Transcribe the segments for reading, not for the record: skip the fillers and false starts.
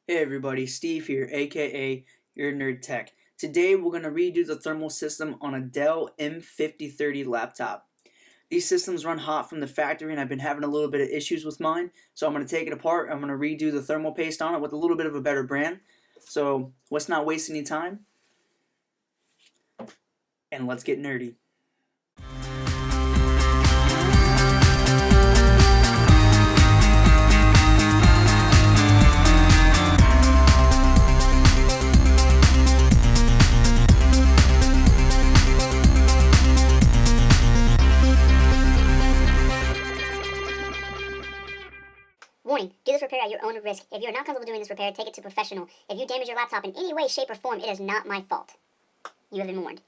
Hey everybody, Steve here, aka your Nerd Tech. Today we're going to redo the thermal system on a Dell M5030 laptop. These systems run hot from the factory and I've been having a little bit of issues with mine, so I'm going to take it apart. I'm going to redo the thermal paste on it with a little bit of a better brand. So let's not waste any time and let's get nerdy. Warning, do this repair at your own risk. If you are not comfortable doing this repair, take it to a professional. If you damage your laptop in any way, shape, or form, it is not my fault. You have been warned.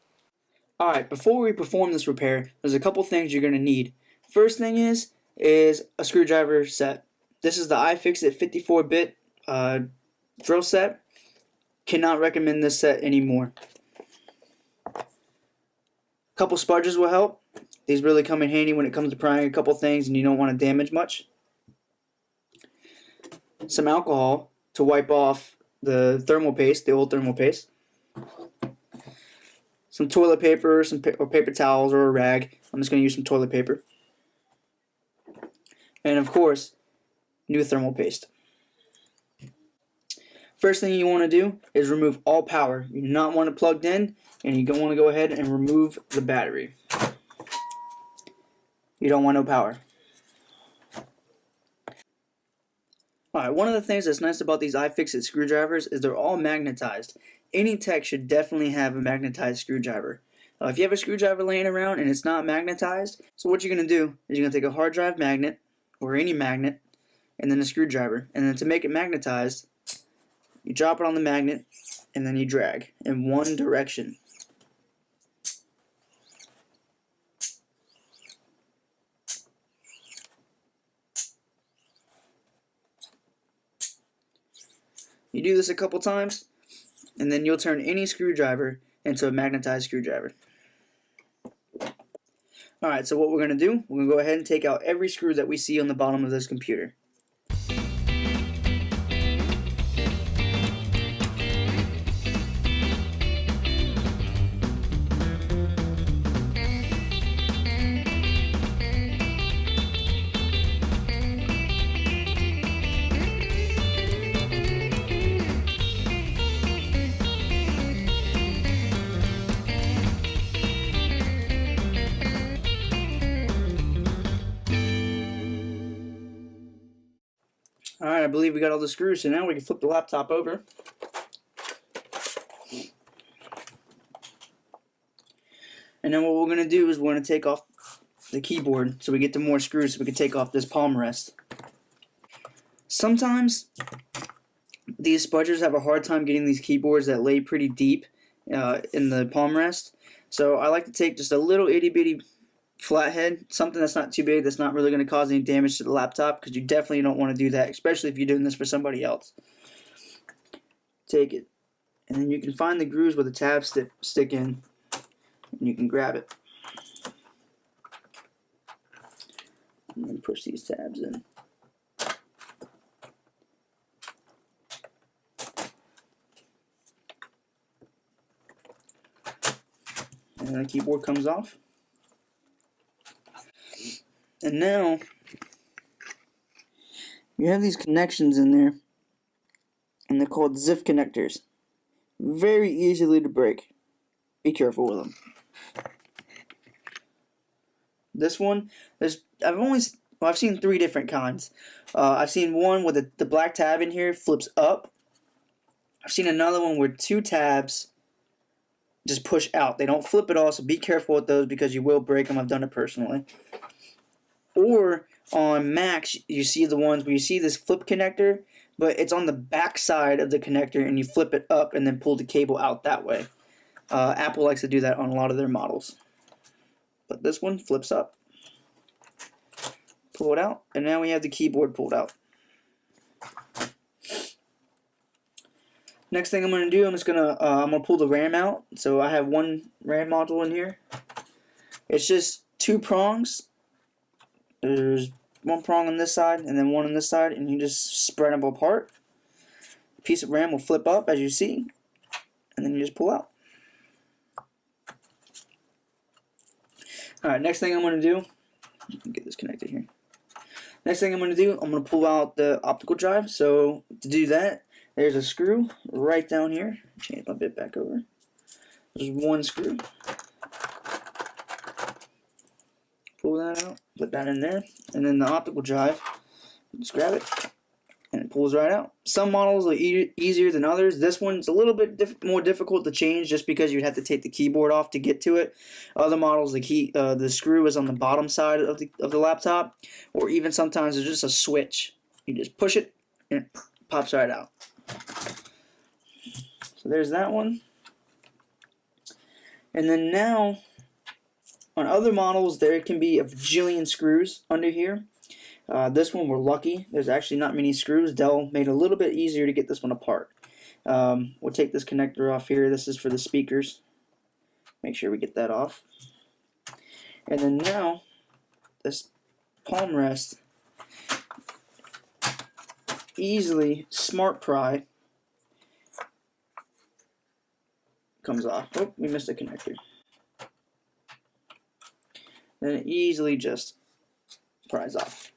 Alright, before we perform this repair, there's a couple things you're going to need. First thing is a screwdriver set. This is the iFixit 54-bit drill set. Cannot recommend this set anymore. A couple sponges will help. These really come in handy when it comes to prying a couple things and you don't want to damage much. Some alcohol to wipe off the thermal paste, the old thermal paste. Some toilet paper, or paper towels or a rag. I'm just going to use some toilet paper. And of course, new thermal paste. First thing you want to do is remove all power. You do not want it plugged in, and you want to go ahead and remove the battery. You don't want no power. Alright, one of the things that's nice about these iFixit screwdrivers is they're all magnetized. Any tech should definitely have a magnetized screwdriver. If you have a screwdriver laying around and it's not magnetized, so what you're going to do is you're going to take a hard drive magnet, or any magnet, and then a screwdriver. And then to make it magnetized, you drop it on the magnet, and then you drag in one direction. You do this a couple times, and then you'll turn any screwdriver into a magnetized screwdriver. Alright, so what we're going to do, we're going to go ahead and take out every screw that we see on the bottom of this computer. Alright, I believe we got all the screws, so now we can flip the laptop over. And then what we're going to do is we're going to take off the keyboard so we get the more screws so we can take off this palm rest. Sometimes these spudgers have a hard time getting these keyboards that lay pretty deep in the palm rest. So I like to take just a little itty bitty flathead, something that's not too big, that's not really going to cause any damage to the laptop, because you definitely don't want to do that, especially if you're doing this for somebody else. Take it, and then you can find the grooves where the tabs stick in, and you can grab it. And then push these tabs in. And then the keyboard comes off. And now, you have these connections in there, and they're called ZIF connectors. Very easily to break. Be careful with them. This one, I've seen three different kinds. I've seen one where the black tab in here flips up. I've seen another one where two tabs just push out. They don't flip at all, so be careful with those because you will break them. I've done it personally. Or on Macs, you see the ones where you see this flip connector, but it's on the back side of the connector, and you flip it up and then pull the cable out that way. Apple likes to do that on a lot of their models. But this one flips up. Pull it out, and now we have the keyboard pulled out. Next thing I'm going to do, I'm going to pull the RAM out. So I have one RAM module in here. It's just two prongs. There's one prong on this side and then one on this side, and you just spread them apart. piece of RAM will flip up as you see, and then you just pull out. Alright, next thing I'm going to do, get this connected here. Next thing I'm going to do, I'm going to pull out the optical drive. So to do that, there's a screw right down here. Change my bit back over. There's one screw. Pull that out, put that in there, and then the optical drive, just grab it, and it pulls right out. Some models are easier than others. This one's a little bit more difficult to change just because you'd have to take the keyboard off to get to it. Other models, the screw is on the bottom side of the laptop, or even sometimes it's just a switch. You just push it, and it pops right out. So there's that one. And then now, on other models, there can be a bajillion screws under here. This one, we're lucky. There's actually not many screws. Dell made it a little bit easier to get this one apart. We'll take this connector off here. This is for the speakers. Make sure we get that off. And then now, this palm rest, easily smart pry comes off. Oh, we missed a connector. Then it easily just pries off.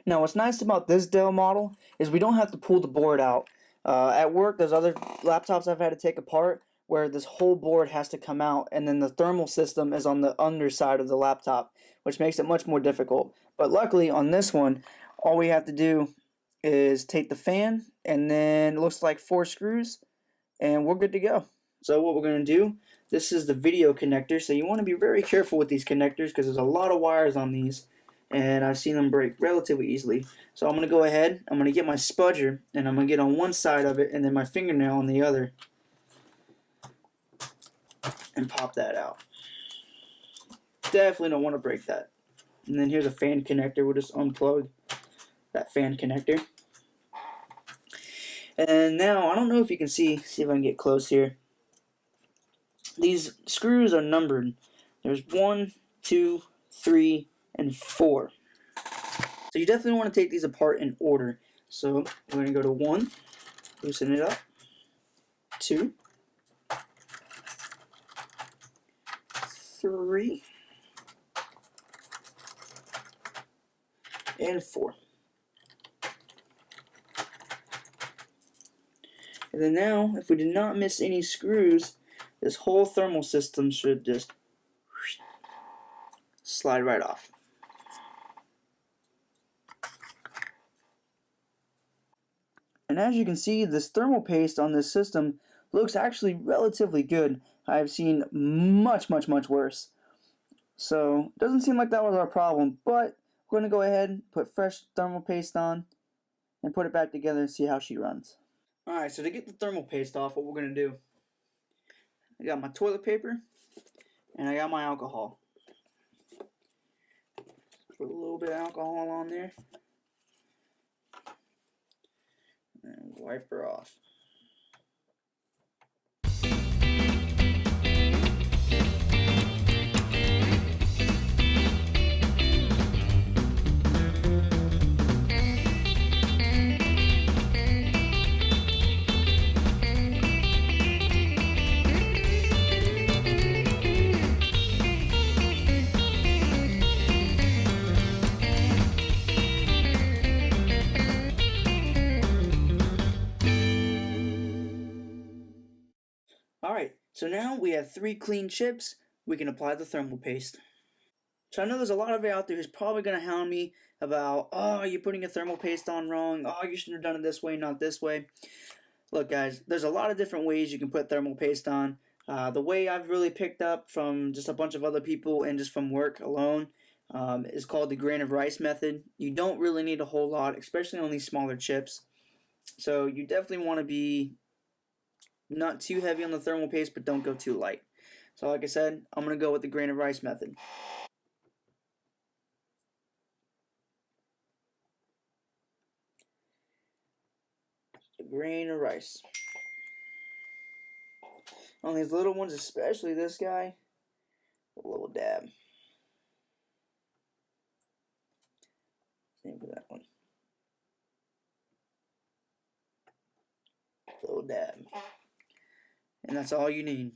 Now what's nice about this Dell model is we don't have to pull the board out. At work there's other laptops I've had to take apart where this whole board has to come out, and then the thermal system is on the underside of the laptop, which makes it much more difficult. But luckily on this one, all we have to do is take the fan, and then it looks like 4 screws, and we're good to go. So what we're going to do, this is the video connector, so you want to be very careful with these connectors because there's a lot of wires on these, and I've seen them break relatively easily. So I'm going to go ahead, I'm going to get my spudger, and I'm going to get on one side of it and then my fingernail on the other, and pop that out. Definitely don't want to break that. And then here's a fan connector. We'll just unplug that fan connector. And now, I don't know if you can see if I can get close here. These screws are numbered. There's 1, 2, 3, and 4. So you definitely want to take these apart in order. So we're going to go to 1, loosen it up, 2, 3, and 4. And then now, if we did not miss any screws, this whole thermal system should just slide right off. And as you can see, this thermal paste on this system looks actually relatively good. I've seen much worse. So it doesn't seem like that was our problem, but we're going to go ahead, put fresh thermal paste on, and put it back together and see how she runs. Alright, so to get the thermal paste off, what we're going to do, I got my toilet paper, and I got my alcohol. Put a little bit of alcohol on there, and wipe her off. Alright, so now we have 3 clean chips. We can apply the thermal paste. So I know there's a lot of you out there who's probably going to hound me about, oh, you're putting a thermal paste on wrong. Oh, you should have done it this way, not this way. Look, guys, there's a lot of different ways you can put thermal paste on. The way I've really picked up from just a bunch of other people and just from work alone is called the grain of rice method. You don't really need a whole lot, especially on these smaller chips. So you definitely want to be not too heavy on the thermal paste, but don't go too light. So like I said, I'm going to go with the grain of rice method. A grain of rice. On these little ones, especially this guy, a little dab. Same for that one. Little dab. And that's all you need.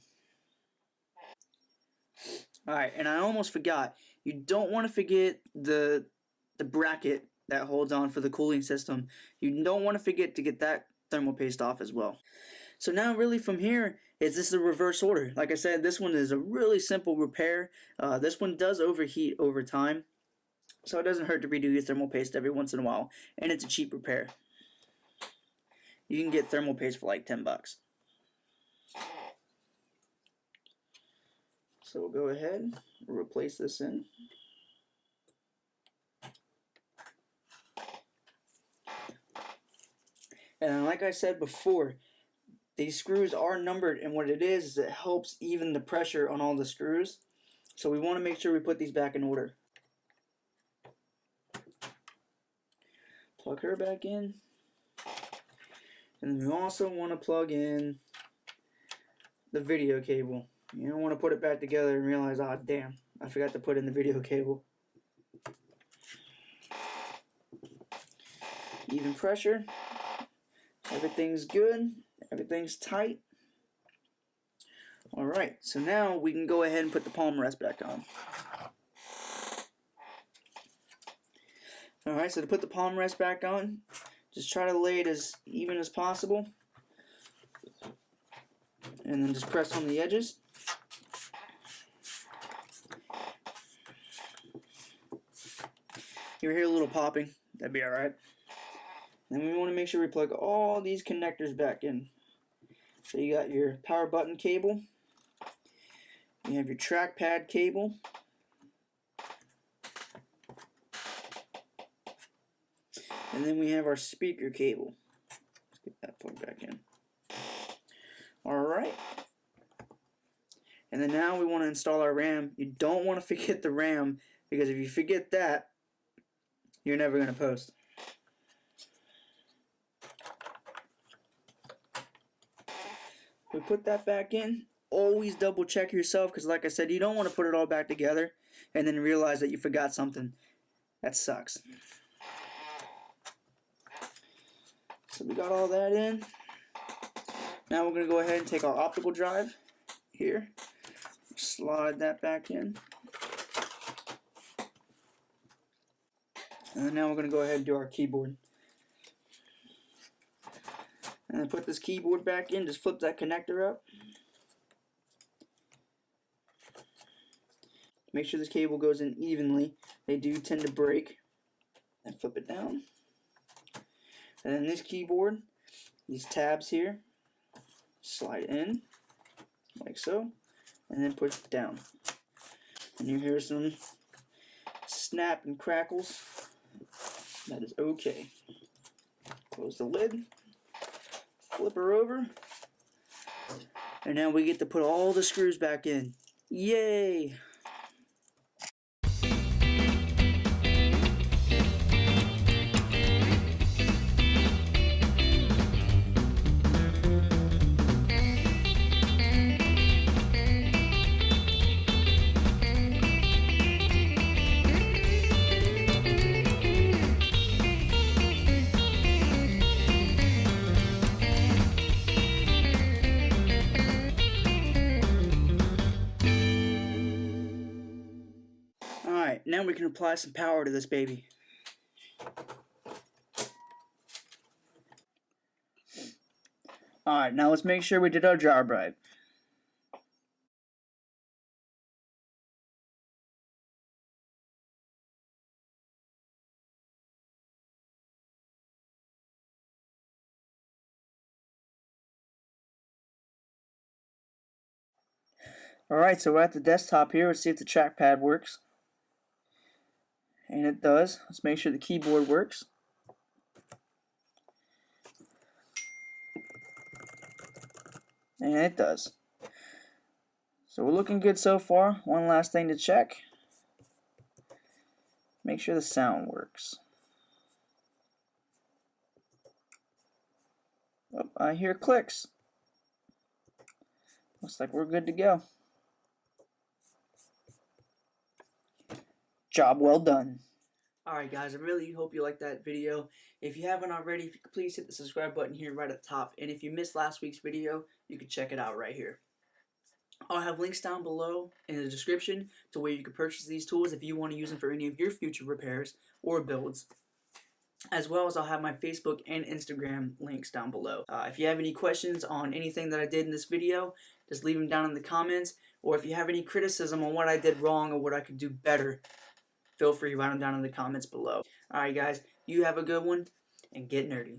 Alright, and I almost forgot. You don't want to forget the bracket that holds on for the cooling system. You don't want to forget to get that thermal paste off as well. So now really from here, this is the reverse order. Like I said, this one is a really simple repair. This one does overheat over time, so it doesn't hurt to redo your thermal paste every once in a while, and it's a cheap repair. You can get thermal paste for like $10. So we'll go ahead and replace this in. And like I said before, these screws are numbered, and what it is it helps even the pressure on all the screws. So we want to make sure we put these back in order. Plug her back in. And we also want to plug in the video cable. You don't want to put it back together and realize, oh damn, I forgot to put in the video cable. Even pressure. Everything's good. Everything's tight. Alright, so now we can go ahead and put the palm rest back on. Alright, so to put the palm rest back on, just try to lay it as even as possible. And then just press on the edges. You hear a little popping, that'd be alright. Then we want to make sure we plug all these connectors back in. So you got your power button cable, you have your trackpad cable, and then we have our speaker cable. Let's get that plugged back in. Alright. And then now we want to install our RAM. You don't want to forget the RAM, because if you forget that, you're never going to post. We put that back in. Always double check yourself, because like I said, you don't want to put it all back together and then realize that you forgot something. That sucks. So we got all that in. Now we're going to go ahead and take our optical drive here. Slide that back in. And then now we're going to go ahead and do our keyboard. And then put this keyboard back in, just flip that connector up. Make sure this cable goes in evenly. They do tend to break. And flip it down. And then this keyboard, these tabs here, slide in, like so, and then push it down. And you hear some snap and crackles. That is okay. Close the lid. Flip her over, and now we get to put all the screws back in. Yay! Alright, now we can apply some power to this baby. Alright, now let's make sure we did our job right. Alright, so we're at the desktop here. Let's see if the trackpad works. And it does. Let's make sure the keyboard works. And it does. So we're looking good so far. One last thing to check. Make sure the sound works. Oh, I hear clicks. Looks like we're good to go. Job well done. Alright guys, I really hope you liked that video. If you haven't already, if you could please hit the subscribe button here right at the top. And if you missed last week's video, you can check it out right here. I'll have links down below in the description to where you can purchase these tools if you want to use them for any of your future repairs or builds. As well as I'll have my Facebook and Instagram links down below. If you have any questions on anything that I did in this video, just leave them down in the comments. Or if you have any criticism on what I did wrong or what I could do better, feel free to write them down in the comments below. Alright guys, you have a good one, and get nerdy.